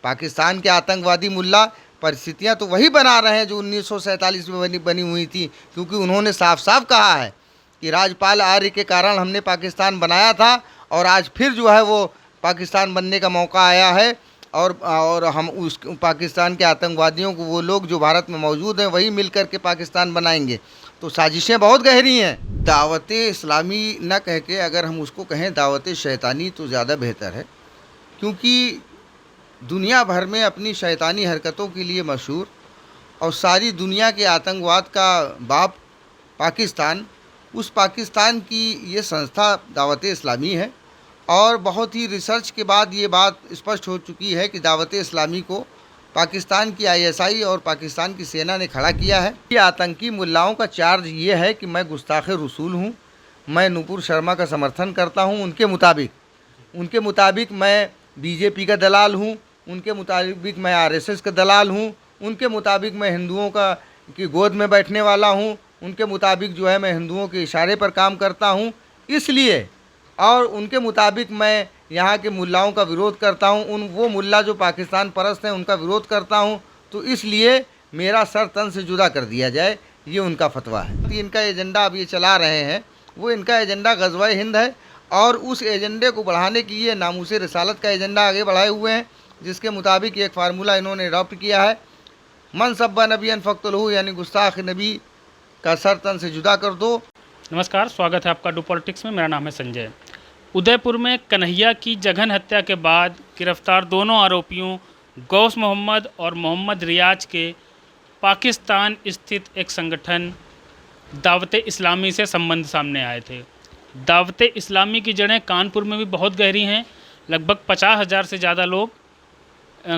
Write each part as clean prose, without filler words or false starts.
पाकिस्तान के आतंकवादी मुल्ला परिस्थितियां तो वही बना रहे हैं जो 1947 में बनी हुई थी, क्योंकि उन्होंने साफ साफ कहा है कि राजपाल आर्य के कारण हमने पाकिस्तान बनाया था और आज फिर जो है वो पाकिस्तान बनने का मौका आया है और हम उस पाकिस्तान के आतंकवादियों को, वो लोग जो भारत में मौजूद हैं, वही मिल कर के पाकिस्तान बनाएंगे। तो साजिशें बहुत गहरी हैं। दावत इस्लामी न कह के अगर हम उसको कहें दावत शैतानी तो ज़्यादा बेहतर है, क्योंकि दुनिया भर में अपनी शैतानी हरकतों के लिए मशहूर और सारी दुनिया के आतंकवाद का बाप पाकिस्तान, उस पाकिस्तान की ये संस्था दावत इस्लामी है। और बहुत ही रिसर्च के बाद ये बात स्पष्ट हो चुकी है कि दावत इस्लामी को पाकिस्तान की आईएसआई और पाकिस्तान की सेना ने खड़ा किया है। ये आतंकी मुल्लाओं का चार्ज ये है कि मैं गुस्ताख रसूल हूँ, मैं नुपुर शर्मा का समर्थन करता हूँ, उनके मुताबिक मैं बीजेपी का दलाल हूँ, उनके मुताबिक मैं आरएसएस का दलाल हूँ, उनके मुताबिक मैं हिंदुओं की गोद में बैठने वाला हूँ, उनके मुताबिक जो है मैं हिंदुओं के इशारे पर काम करता हूँ, इसलिए और उनके मुताबिक मैं यहाँ के मुल्लाओं का विरोध करता हूँ, वो मुल्ला जो पाकिस्तान परस्त हैं उनका विरोध करता हूँ, तो इसलिए मेरा सर तन से जुदा कर दिया जाए, ये उनका फतवा है। इनका एजेंडा अब ये चला रहे हैं, वो इनका एजेंडा ग़ज़वा-ए हिंद है और उस एजेंडे को बढ़ाने के लिए नामूस रिसालत का एजेंडा आगे बढ़ाए हुए हैं, जिसके मुताबिक एक फार्मूला इन्होंने अडॉप्ट किया है, मन सब्बा नबीयन फ़क़्तुलहू, यानी गुस्ताख नबी का सर तन से जुदा कर दो। नमस्कार, स्वागत है आपका डू पॉलिटिक्स में। मेरा नाम है संजय। उदयपुर में कन्हैया की जघन हत्या के बाद गिरफ्तार दोनों आरोपियों गौस मोहम्मद और मोहम्मद रियाज के पाकिस्तान स्थित एक संगठन दावत इस्लामी से संबंध सामने आए थे। दावत इस्लामी की जड़ें कानपुर में भी बहुत गहरी हैं। लगभग 50,000 से ज़्यादा लोग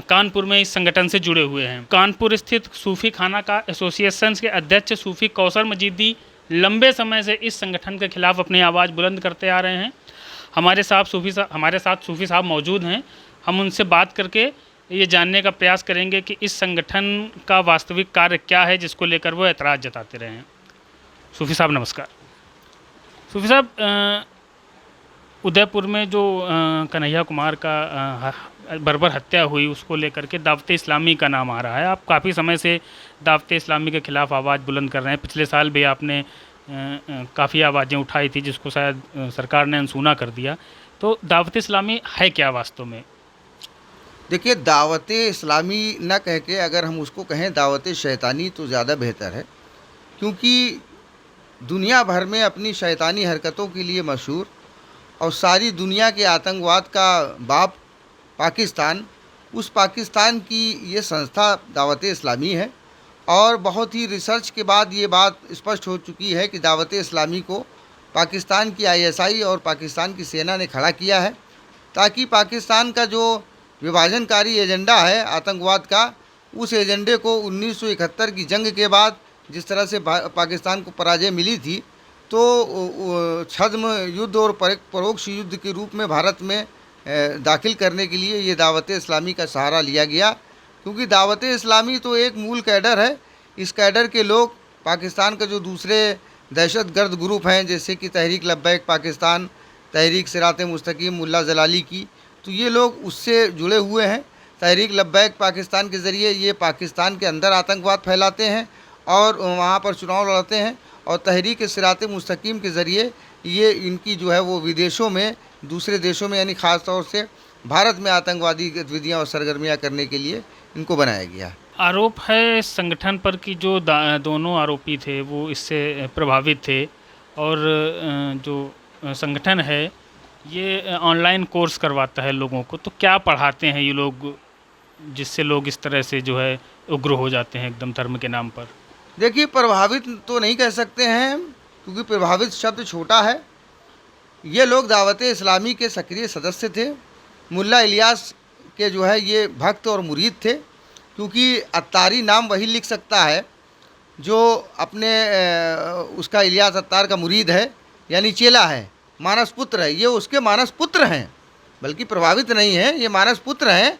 कानपुर में इस संगठन से जुड़े हुए हैं। कानपुर स्थित सूफ़ी खाना का एसोसिएशन के अध्यक्ष सूफ़ी कौसर मजीदी लंबे समय से इस संगठन के खिलाफ अपनी आवाज़ बुलंद करते आ रहे हैं। हमारे साथ सूफ़ी साहब मौजूद हैं। हम उनसे बात करके ये जानने का प्रयास करेंगे कि इस संगठन का वास्तविक कार्य क्या है जिसको लेकर वो एतराज़ जताते रहे हैं। सूफ़ी साहब नमस्कार। सूफ़ी साहब, उदयपुर में जो कन्हैया कुमार का बर्बर हत्या हुई, उसको लेकर के दावत इस्लामी का नाम आ रहा है। आप काफ़ी समय से दावत इस्लामी के ख़िलाफ़ आवाज़ बुलंद कर रहे हैं। पिछले साल भी आपने काफ़ी आवाज़ें उठाई थी, जिसको शायद सरकार ने अनसुना कर दिया। तो दावत इस्लामी है क्या वास्तव में? देखिए, दावत इस्लामी न कह के अगर हम उसको कहें दावत शैतानी तो ज़्यादा बेहतर है, क्योंकि दुनिया भर में अपनी शैतानी हरकतों के लिए मशहूर और सारी दुनिया के आतंकवाद का बाप पाकिस्तान, उस पाकिस्तान की ये संस्था दावत इस्लामी है। और बहुत ही रिसर्च के बाद ये बात स्पष्ट हो चुकी है कि दावत इस्लामी को पाकिस्तान की आईएसआई और पाकिस्तान की सेना ने खड़ा किया है, ताकि पाकिस्तान का जो विभाजनकारी एजेंडा है आतंकवाद का, उस एजेंडे को 1971 की जंग के बाद जिस तरह से पाकिस्तान को पराजय मिली थी, तो छद्म युद्ध और परोक्ष युद्ध के रूप में भारत में दाखिल करने के लिए ये दावत इस्लामी का सहारा लिया गया, क्योंकि दावत इस्लामी तो एक मूल कैडर है। इस कैडर के लोग पाकिस्तान का जो दूसरे दहशतगर्द ग्रुप हैं, जैसे कि तहरीक लब्बैक पाकिस्तान, तहरीक सिरात-ए-मुस्तकीम मुल्ला जलाली की, तो ये लोग उससे जुड़े हुए हैं। तहरीक लब्बैक पाकिस्तान के ज़रिए ये पाकिस्तान के अंदर आतंकवाद फैलाते हैं और वहाँ पर चुनाव लड़ते हैं, और तहरीक सिरात-ए-मुस्तकीम के ज़रिए ये इनकी जो है वो विदेशों में, दूसरे देशों में, यानी ख़ास तौर से भारत में आतंकवादी गतिविधियाँ और सरगर्मियाँ करने के लिए इनको बनाया गया। आरोप है संगठन पर कि जो दोनों आरोपी थे वो इससे प्रभावित थे, और जो संगठन है ये ऑनलाइन कोर्स करवाता है लोगों को। तो क्या पढ़ाते हैं ये लोग जिससे लोग इस तरह से जो है उग्र हो जाते हैं एकदम धर्म के नाम पर? देखिए, प्रभावित तो नहीं कह सकते हैं, क्योंकि प्रभावित शब्द छोटा है। ये लोग दावत इस्लामी के सक्रिय सदस्य थे। मुल्ला इलियास के जो है ये भक्त और मुरीद थे, क्योंकि अत्तारी नाम वही लिख सकता है जो अपने उसका इलियास अत्तार का मुरीद है, यानी चेला है, मानस पुत्र है। ये उसके मानस पुत्र हैं, बल्कि प्रभावित नहीं हैं, ये मानस पुत्र हैं।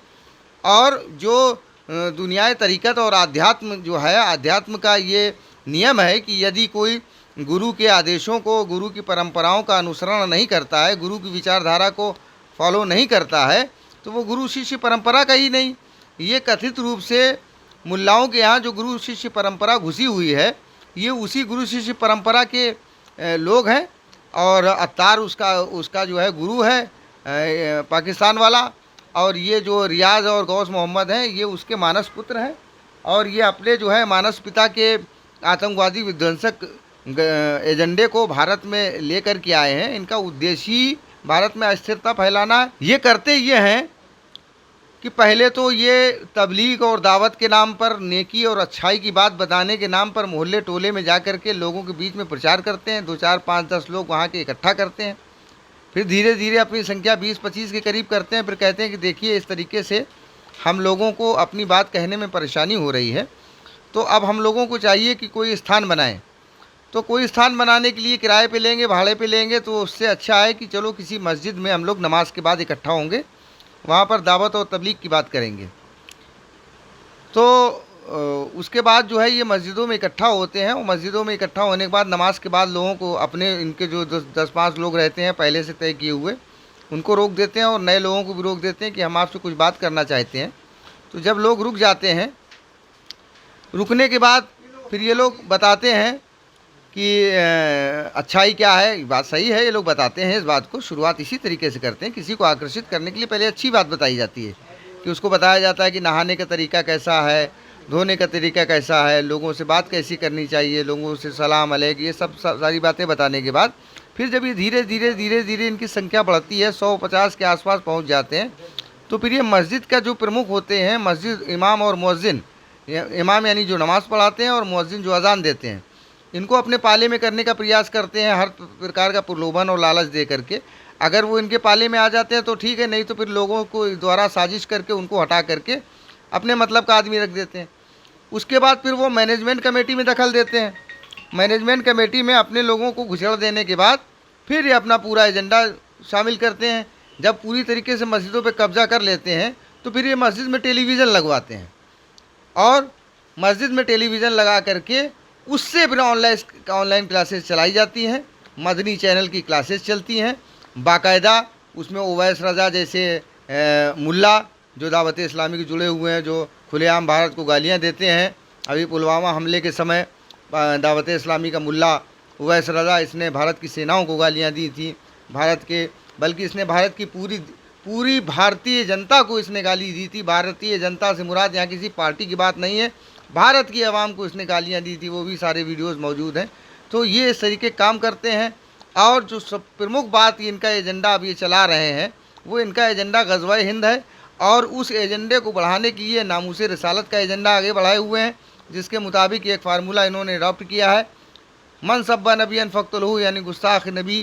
और जो दुनियाए तरीक़त और आध्यात्म जो है, आध्यात्म का ये नियम है कि यदि कोई गुरु के आदेशों को, गुरु की परंपराओं का अनुसरण नहीं करता है, गुरु की विचारधारा को फॉलो नहीं करता है, तो वो गुरु शिष्य परंपरा का ही नहीं। ये कथित रूप से मुल्लाओं के यहाँ जो गुरु शिष्य परंपरा घुसी हुई है, ये उसी गुरु शिष्य परंपरा के लोग हैं। और अत्तार उसका जो है गुरु है पाकिस्तान वाला, और ये जो रियाज और गौस मोहम्मद हैं ये उसके मानस पुत्र हैं। और ये अपने जो है मानस पिता के आतंकवादी विध्वंसक एजेंडे को भारत में लेकर के आए हैं। इनका उद्देश्य ही भारत में अस्थिरता फैलाना है। ये करते ये हैं कि पहले तो ये तबलीग और दावत के नाम पर, नेकी और अच्छाई की बात बताने के नाम पर मोहल्ले टोले में जा कर के लोगों के बीच में प्रचार करते हैं। 2 4 5 10 लोग वहाँ के इकट्ठा करते हैं, फिर धीरे धीरे अपनी संख्या 20-25 के करीब करते हैं। फिर कहते हैं कि देखिए इस तरीके से हम लोगों को अपनी बात कहने में परेशानी हो रही है, तो अब हम लोगों को चाहिए कि कोई स्थान बनाएं। तो कोई स्थान बनाने के लिए किराए पे लेंगे, भाड़े पे लेंगे, तो उससे अच्छा है कि चलो किसी मस्जिद में हम लोग नमाज के बाद इकट्ठा होंगे, वहाँ पर दावत और तबलीग की बात करेंगे। तो उसके बाद जो है ये मस्जिदों में इकट्ठा होते हैं, और मस्जिदों में इकट्ठा होने के बाद नमाज के बाद लोगों को अपने इनके जो 10-5 लोग रहते हैं पहले से तय किए हुए, उनको रोक देते हैं और नए लोगों को भी रोक देते हैं कि हम आपसे कुछ बात करना चाहते हैं। तो जब लोग रुक जाते हैं, रुकने के बाद फिर ये लोग बताते हैं कि अच्छाई क्या है। बात सही है, ये लोग बताते हैं इस बात को। शुरुआत इसी तरीके से करते हैं, किसी को आकर्षित करने के लिए पहले अच्छी बात बताई जाती है कि उसको बताया जाता है कि नहाने का तरीका कैसा है, धोने का तरीका कैसा है, लोगों से बात कैसी करनी चाहिए, लोगों से सलाम अलैक, ये सब सारी बातें बताने के बाद फिर जब ये धीरे धीरे इनकी संख्या बढ़ती है, 100-50 के आसपास पहुंच जाते हैं, तो फिर ये मस्जिद का जो प्रमुख होते हैं, मस्जिद इमाम और मुअज्जिन, इमाम यानी जो नमाज़ पढ़ाते हैं और मुअज्जिन जो अजान देते हैं, इनको अपने पाले में करने का प्रयास करते हैं, हर प्रकार का प्रलोभन और लालच दे करके। अगर वो इनके पाले में आ जाते हैं तो ठीक है, नहीं तो फिर लोगों को द्वारा साजिश करके उनको हटा करके अपने मतलब का आदमी रख देते हैं। उसके बाद फिर वो मैनेजमेंट कमेटी में दखल देते हैं। मैनेजमेंट कमेटी में अपने लोगों को घुसड़ देने के बाद फिर ये अपना पूरा एजेंडा शामिल करते हैं। जब पूरी तरीके से मस्जिदों पे कब्जा कर लेते हैं तो फिर ये मस्जिद में टेलीविज़न लगवाते हैं, और मस्जिद में टेलीविज़न लगा करके उससे फिर ऑनलाइन क्लासेस चलाई जाती हैं। मदनी चैनल की क्लासेस चलती हैं बाकायदा। उसमें ओवैस रज़ा जैसे मुल्ला जो दावत इस्लामी के जुड़े हुए हैं, जो खुलेआम भारत को गालियां देते हैं। अभी पुलवामा हमले के समय दावत इस्लामी का मुल्ला ओवैस रज़ा, इसने भारत की सेनाओं को गालियां दी थी, बल्कि इसने भारत की पूरी भारतीय जनता को इसने गाली दी थी। भारतीय जनता से मुराद यहाँ किसी पार्टी की बात नहीं है, भारत की आवाम को इसने गालियाँ दी थी, वो भी सारे वीडियोज़ मौजूद हैं। तो ये इस तरीके काम करते हैं। और जो सब प्रमुख बात इनका एजेंडा अब ये चला रहे हैं, वो इनका एजेंडा ग़ज़वा-ए हिंद है, और उस एजेंडे को बढ़ाने के लिए नामूसे रिसालत का एजेंडा आगे बढ़ाए हुए हैं, जिसके मुताबिक एक फार्मूला इन्होंने अडॉप्ट किया है, मन सब्बा नबियन फ़क़्तुलहू, यानी गुस्ताख नबी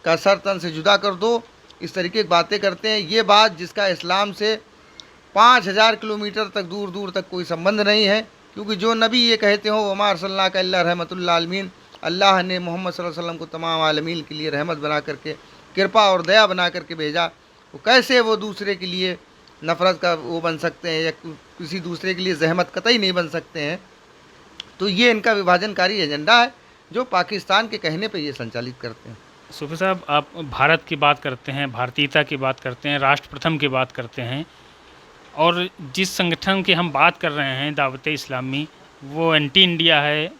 का सर तन से जुदा कर दो। इस तरीके की बातें करते हैं। ये बात जिसका इस्लाम से 5000 किलोमीटर तक दूर तक कोई संबंध नहीं है, क्योंकि जो नबी ये कहते हो वमा अर्सलनाका इल्ला रहमतुल आलमीन, अल्लाह ने मोहम्मद सल्लल्लाहु अलैहि वसल्लम को तमाम आलमीन के लिए रहमत बना करके, कृपा और दया बना करके भेजा, वो कैसे वो दूसरे के लिए नफ़रत का वो बन सकते हैं, या किसी दूसरे के लिए जहमत कतई नहीं बन सकते हैं। तो ये इनका विभाजनकारी एजेंडा है जो पाकिस्तान के कहने पर ये संचालित करते हैं। सूफी साहब, आप भारत की बात करते हैं, भारतीयता की बात करते हैं, राष्ट्र प्रथम की बात करते हैं, और जिस संगठन की हम बात कर रहे हैं दावत इस्लामी, वो एंटी इंडिया है,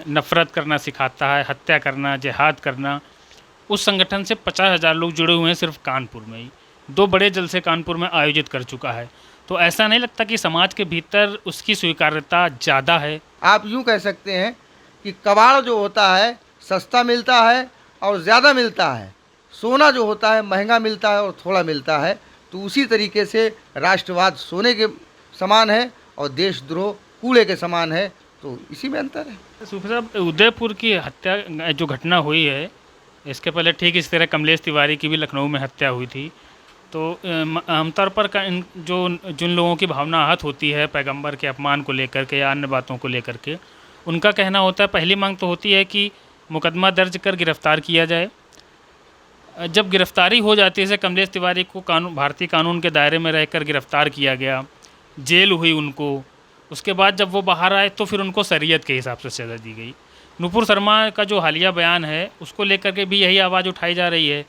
नफ़रत करना सिखाता है, हत्या करना, जिहाद करना। उस संगठन से 50,000 लोग जुड़े हुए हैं सिर्फ कानपुर में ही। 2 बड़े जलसे कानपुर में आयोजित कर चुका है। तो ऐसा नहीं लगता कि समाज के भीतर उसकी स्वीकार्यता ज़्यादा है? आप यूँ कह सकते हैं कि कबाड़ जो होता है सस्ता मिलता है और ज़्यादा मिलता है, सोना जो होता है महंगा मिलता है और थोड़ा मिलता है। तो उसी तरीके से राष्ट्रवाद सोने के समान है और देशद्रोह कूड़े के समान है। तो इसी में अंतर है। सूफी साहब, उदयपुर की हत्या जो घटना हुई है, इसके पहले ठीक इस तरह कमलेश तिवारी की भी लखनऊ में हत्या हुई थी। तो आमतौर पर जिन लोगों की भावना आहत होती है पैगंबर के अपमान को लेकर के या अन्य बातों को लेकर के, उनका कहना होता है, पहली मांग तो होती है कि मुकदमा दर्ज कर गिरफ़्तार किया जाए। जब गिरफ़्तारी हो जाती है, जैसे कमलेश तिवारी को भारतीय कानून के दायरे में रहकर गिरफ़्तार किया गया, जेल हुई उनको, उसके बाद जब वो बाहर आए तो फिर उनको शरीयत के हिसाब से सज़ा दी गई। नुपुर शर्मा का जो हालिया बयान है उसको लेकर के भी यही आवाज़ उठाई जा रही है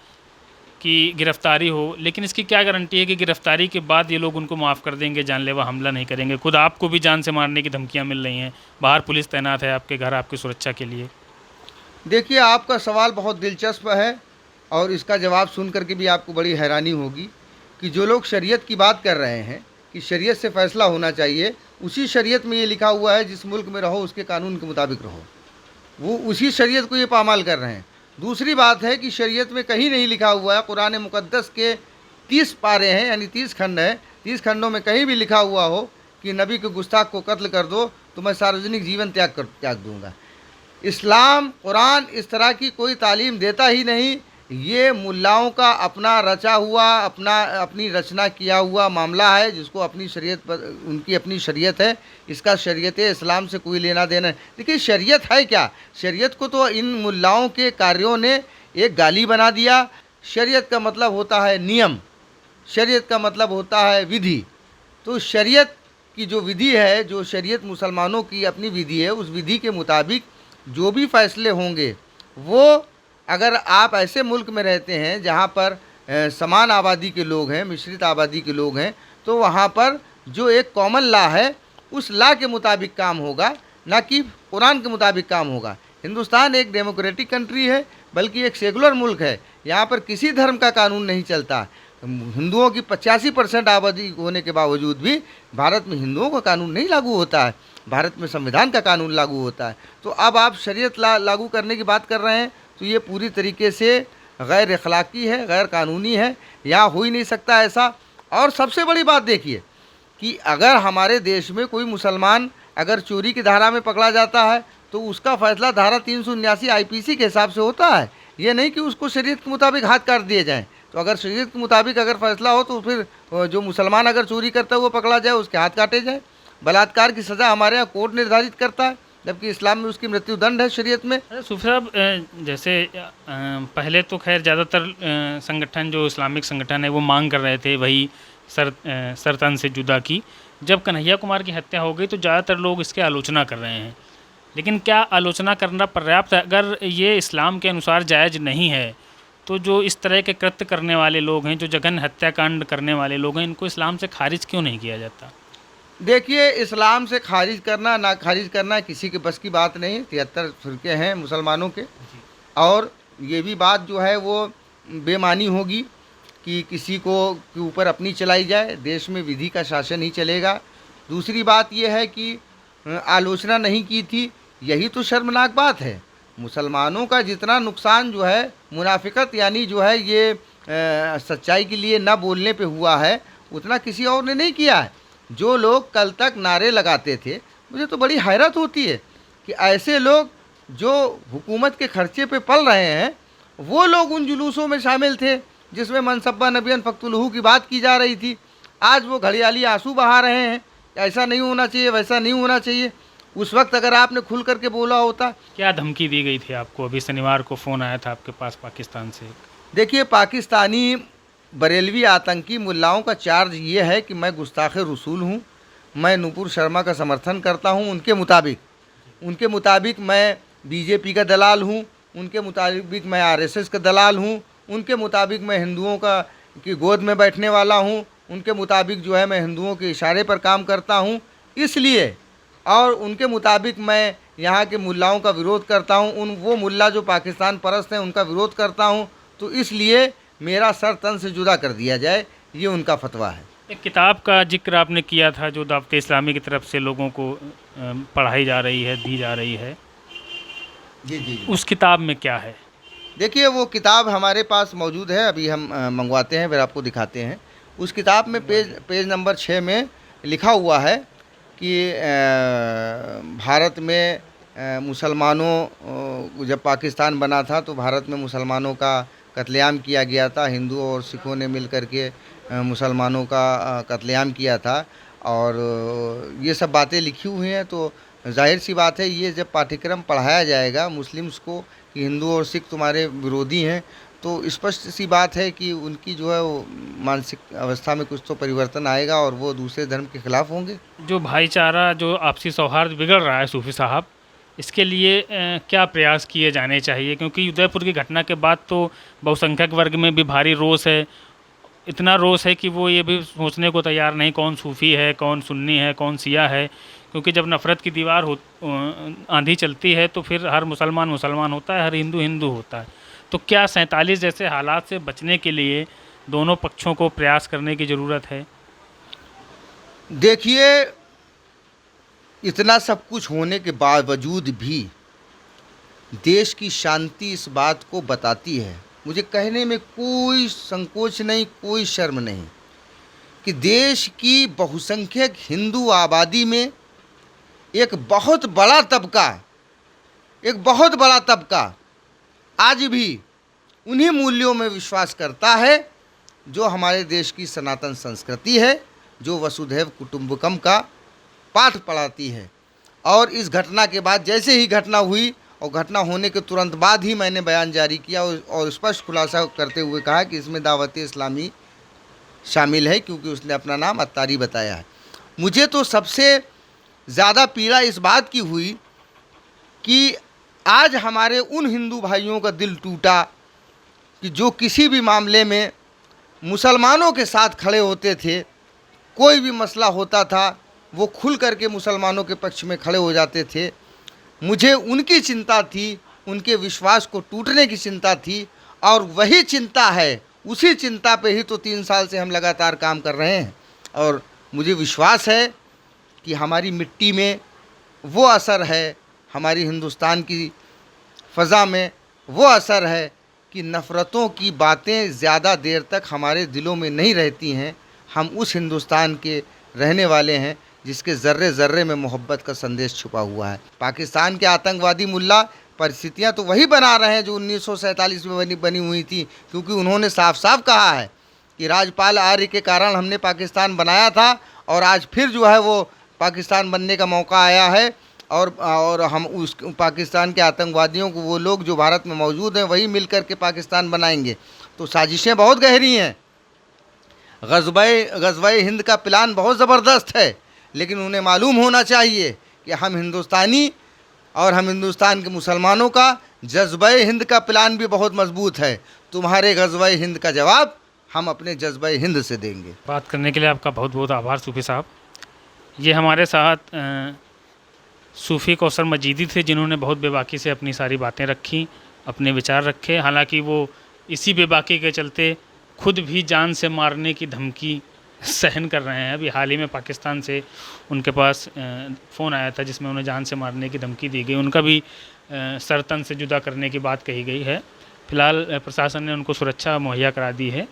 कि गिरफ्तारी हो, लेकिन इसकी क्या गारंटी है कि गिरफ्तारी के बाद ये लोग उनको माफ़ कर देंगे, जानलेवा हमला नहीं करेंगे? खुद आपको भी जान से मारने की धमकियाँ मिल रही हैं, बाहर पुलिस तैनात है आपके घर आपकी सुरक्षा के लिए। देखिए, आपका सवाल बहुत दिलचस्प है और इसका जवाब सुन करके भी आपको बड़ी हैरानी होगी कि जो लोग शरीयत की बात कर रहे हैं कि शरीयत से फ़ैसला होना चाहिए, उसी शरीयत में ये लिखा हुआ है जिस मुल्क में रहो उसके कानून के मुताबिक रहो, वो उसी शरीयत को ये पामाल कर रहे हैं। दूसरी बात है कि शरीयत में कहीं नहीं लिखा हुआ है, कुरान मुक़द्दस के 30 पारे हैं यानी 30 खंड हैं, 30 खंडों में कहीं भी लिखा हुआ हो कि नबी के गुस्ताख को कत्ल कर दो तो मैं सार्वजनिक जीवन त्याग दूँगा। इस्लाम, कुरान इस तरह की कोई तालीम देता ही नहीं। ये मुल्लाओं का अपना रचा हुआ, अपनी रचना किया हुआ मामला है जिसको अपनी शरीयत पर, उनकी अपनी शरीयत है, इसका शरीयत इस्लाम से कोई लेना देना नहीं। देखिए, शरीयत है क्या? शरीयत को तो इन मुल्लाओं के कार्यों ने एक गाली बना दिया। शरीयत का मतलब होता है नियम, शरीयत का मतलब होता है विधि। तो शरीयत की जो विधि है, जो शरीयत मुसलमानों की अपनी विधि है, उस विधि के मुताबिक जो भी फैसले होंगे वो, अगर आप ऐसे मुल्क में रहते हैं जहाँ पर समान आबादी के लोग हैं, मिश्रित आबादी के लोग हैं, तो वहाँ पर जो एक कॉमन लॉ है उस लॉ के मुताबिक काम होगा, ना कि कुरान के मुताबिक काम होगा। हिंदुस्तान एक डेमोक्रेटिक कंट्री है, बल्कि एक सेकुलर मुल्क है। यहाँ पर किसी धर्म का कानून नहीं चलता। हिंदुओं की 85% आबादी होने के बावजूद भी भारत में हिंदुओं का कानून नहीं लागू होता है, भारत में संविधान का कानून लागू होता है। तो अब आप शरीयत लागू करने की बात कर रहे हैं तो ये पूरी तरीके से गैर अखलाकी है, गैर कानूनी है, यहाँ हो ही नहीं सकता ऐसा। और सबसे बड़ी बात देखिए कि अगर हमारे देश में कोई मुसलमान अगर चोरी की धारा में पकड़ा जाता है तो उसका फ़ैसला धारा 379 आईपीसी के हिसाब से होता है। ये नहीं कि उसको शरीयत के मुताबिक हाथ काट दिए जाएँ। तो अगर शरीयत के मुताबिक अगर फ़ैसला हो तो फिर जो मुसलमान अगर चोरी करता है वो पकड़ा जाए, उसके हाथ काटे जाए। बलात्कार की सज़ा हमारे यहाँ कोर्ट निर्धारित करता है, जबकि इस्लाम में उसकी मृत्यु दंड है शरीयत में। सूफी साहब, जैसे पहले तो खैर ज़्यादातर संगठन, जो इस्लामिक संगठन है, वो मांग कर रहे थे वही सरतन से जुदा की। जब कन्हैया कुमार की हत्या हो गई तो ज़्यादातर लोग इसके आलोचना कर रहे हैं, लेकिन क्या आलोचना करना पर्याप्त है? अगर ये इस्लाम के अनुसार जायज़ नहीं है तो जो इस तरह के कृत्य करने वाले लोग हैं, जो जघन्य हत्याकांड करने वाले लोग हैं, इनको इस्लाम से खारिज क्यों नहीं किया जाता? देखिए, इस्लाम से खारिज करना ना खारिज करना किसी के बस की बात नहीं। 73 फ़िरके हैं मुसलमानों के, और ये भी बात जो है वो बेमानी होगी कि किसी को के ऊपर अपनी चलाई जाए। देश में विधि का शासन ही चलेगा। दूसरी बात ये है कि आलोचना नहीं की थी, यही तो शर्मनाक बात है। मुसलमानों का जितना नुकसान जो है मुनाफिकत यानी जो है ये सच्चाई के लिए ना बोलने पे हुआ है, उतना किसी और ने नहीं किया है। जो लोग कल तक नारे लगाते थे, मुझे तो बड़ी हैरत होती है कि ऐसे लोग जो हुकूमत के खर्चे पे पल रहे हैं, वो लोग उन जुलूसों में शामिल थे जिसमें मनसब्बा नबियन फ़क्तुलहू की बात की जा रही थी। आज वो घड़ियाली आंसू बहा रहे हैं, ऐसा नहीं होना चाहिए, वैसा नहीं होना चाहिए। उस वक्त अगर आपने खुल करके बोला होता। क्या धमकी दी गई थी आपको? अभी शनिवार को फ़ोन आया था आपके पास पाकिस्तान से। देखिए, पाकिस्तानी बरेलवी आतंकी मुल्लाओं का चार्ज ये है कि मैं गुस्ताखे रसूल हूँ, मैं नूपुर शर्मा का समर्थन करता हूँ, उनके मुताबिक मैं बीजेपी का दलाल हूँ, उनके मुताबिक मैं आरएसएस का दलाल हूँ, उनके मुताबिक मैं हिंदुओं की गोद में बैठने वाला हूँ, उनके मुताबिक जो है मैं हिंदुओं के इशारे पर काम करता हूँ। इसलिए और उनके मुताबिक मैं यहाँ के मुल्लाओं का विरोध करता हूँ, वो मुल्ला जो पाकिस्तान परस्त हैं उनका विरोध करता हूँ। तो इसलिए मेरा सर तन से जुदा कर दिया जाए, ये उनका फतवा है। एक किताब का जिक्र आपने किया था जो दावत इस्लामी की तरफ से लोगों को पढ़ाई जा रही है, दी जा रही है। जी। उस किताब में क्या है? देखिए, वो किताब हमारे पास मौजूद है, अभी हम मंगवाते हैं, फिर आपको दिखाते हैं। उस किताब में पेज नंबर 6 में लिखा हुआ है कि भारत में मुसलमानों, जब पाकिस्तान बना था तो भारत में मुसलमानों का कत्लेआम किया गया था। हिंदुओं और सिखों ने मिल कर के मुसलमानों का कत्लेआम किया था, और ये सब बातें लिखी हुई हैं। तो जाहिर सी बात है, ये जब पाठ्यक्रम पढ़ाया जाएगा मुस्लिम्स को कि हिंदू और सिख तुम्हारे विरोधी हैं, तो स्पष्ट सी बात है कि उनकी जो है वो मानसिक अवस्था में कुछ तो परिवर्तन आएगा और वो दूसरे धर्म के खिलाफ होंगे। जो भाईचारा, जो आपसी सौहार्द बिगड़ रहा है सूफी साहब, इसके लिए क्या प्रयास किए जाने चाहिए, क्योंकि उदयपुर की घटना के बाद तो बहुसंख्यक वर्ग में भी भारी रोष है। इतना रोष है कि वो ये भी सोचने को तैयार नहीं कौन सूफ़ी है, कौन सुन्नी है, कौन शिया है, क्योंकि जब नफ़रत की दीवार आंधी चलती है तो फिर हर मुसलमान मुसलमान होता है, हर हिंदू हिंदू होता है। तो क्या 47 जैसे हालात से बचने के लिए दोनों पक्षों को प्रयास करने की ज़रूरत है? देखिए, इतना सब कुछ होने के बावजूद भी देश की शांति इस बात को बताती है, मुझे कहने में कोई संकोच नहीं, कोई शर्म नहीं, कि देश की बहुसंख्यक हिंदू आबादी में एक बहुत बड़ा तबका आज भी उन्हीं मूल्यों में विश्वास करता है जो हमारे देश की सनातन संस्कृति है, जो वसुधैव कुटुंबकम का पाठ पढ़ाती है। और इस घटना के बाद, जैसे ही घटना हुई और घटना होने के तुरंत बाद ही मैंने बयान जारी किया और स्पष्ट खुलासा करते हुए कहा कि इसमें दावत इस्लामी शामिल है, क्योंकि उसने अपना नाम अत्तारी बताया है। मुझे तो सबसे ज़्यादा पीड़ा इस बात की हुई कि आज हमारे उन हिंदू भाइयों का दिल टूटा कि जो किसी भी मामले में मुसलमानों के साथ खड़े होते थे, कोई भी मसला होता था वो खुल करके मुसलमानों के पक्ष में खड़े हो जाते थे। मुझे उनकी चिंता थी, उनके विश्वास को टूटने की चिंता थी, और वही चिंता है, उसी चिंता पे ही तो 3 साल से हम लगातार काम कर रहे हैं। और मुझे विश्वास है कि हमारी मिट्टी में वो असर है, हमारी हिंदुस्तान की फ़ज़ा में वो असर है कि नफ़रतों की बातें ज़्यादा देर तक हमारे दिलों में नहीं रहती हैं। हम उस हिंदुस्तान के रहने वाले हैं जिसके ज़र्रे ज़र्रे में मोहब्बत का संदेश छुपा हुआ है। पाकिस्तान के आतंकवादी मुल्ला परिस्थितियां तो वही बना रहे हैं जो 1947 में बनी हुई थी, क्योंकि उन्होंने साफ साफ कहा है कि राजपाल आर्य के कारण हमने पाकिस्तान बनाया था और आज फिर जो है वो पाकिस्तान बनने का मौका आया है, और हम उस पाकिस्तान के आतंकवादियों को, वो लोग जो भारत में मौजूद हैं, वही मिल कर के पाकिस्तान बनाएंगे। तो साजिशें बहुत गहरी हैं। ग़ज़वा-ए हिंद का प्लान बहुत ज़बरदस्त है, लेकिन उन्हें मालूम होना चाहिए कि हम हिंदुस्तानी और हम हिंदुस्तान के मुसलमानों का जज्बा-ए हिंद का प्लान भी बहुत मजबूत है। तुम्हारे ग़ज़वा-ए हिंद का जवाब हम अपने जज्बा-ए हिंद से देंगे। बात करने के लिए आपका बहुत बहुत आभार सूफ़ी साहब। ये हमारे साथ सूफ़ी कौसर मजीदी थे, जिन्होंने बहुत बेबाकी से अपनी सारी बातें रखी, अपने विचार रखे। हालांकि वो इसी बेबाकी के चलते खुद भी जान से मारने की धमकी सहन कर रहे हैं। अभी हाल ही में पाकिस्तान से उनके पास फ़ोन आया था जिसमें उन्हें जान से मारने की धमकी दी गई। उनका भी सर तन से जुदा करने की बात कही गई है। फ़िलहाल प्रशासन ने उनको सुरक्षा मुहैया करा दी है।